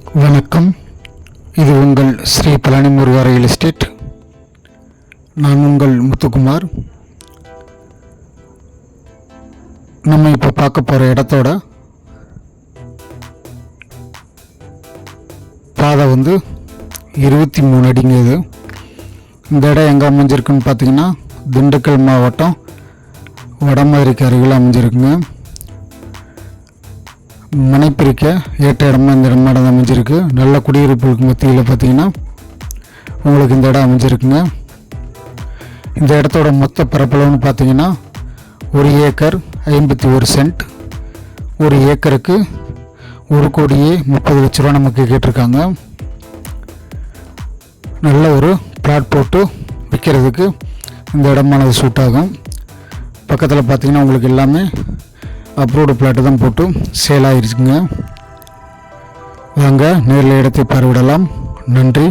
வணக்கம். இது உங்கள் ஸ்ரீ பழனி முருகா ரியல் எஸ்டேட். நான் உங்கள் முத்துக்குமார். நம்ம இப்போ பார்க்க போகிற இடத்தோட பாதை 23 அடிங்க. இந்த இடம் எங்கே அமைஞ்சிருக்குன்னு பார்த்தீங்கன்னா திண்டுக்கல் மாவட்டம் வடமதுரைக்கு அருகில் அமைஞ்சிருக்குங்க. மனைப்பிரிக்க ஏற்ற இடமா இந்த இடம் அமைஞ்சிருக்கு. நல்ல குடியிருப்புகளுக்கு மத்தியில் பார்த்தீங்கன்னா உங்களுக்கு இந்த இடம் அமைஞ்சிருக்குங்க. இந்த இடத்தோட மொத்த பரப்பளவுன்னு பார்த்தீங்கன்னா 1 ஏக்கர் 51 சென்ட். 1 ஏக்கருக்கு 1,30,00,000 ரூபா நமக்கு கேட்டிருக்காங்க. நல்ல ஒரு பிளாட் போட்டு விற்கிறதுக்கு இந்த இடமானது சூட் ஆகும். பக்கத்தில் பார்த்தீங்கன்னா உங்களுக்கு எல்லாமே அப்ரூவ்டு பிளாட்டு தான் போட்டு சேல் ஆகிருச்சுங்க. வாங்க நேரில் இடத்தை பார்வையிடலாம். நன்றி.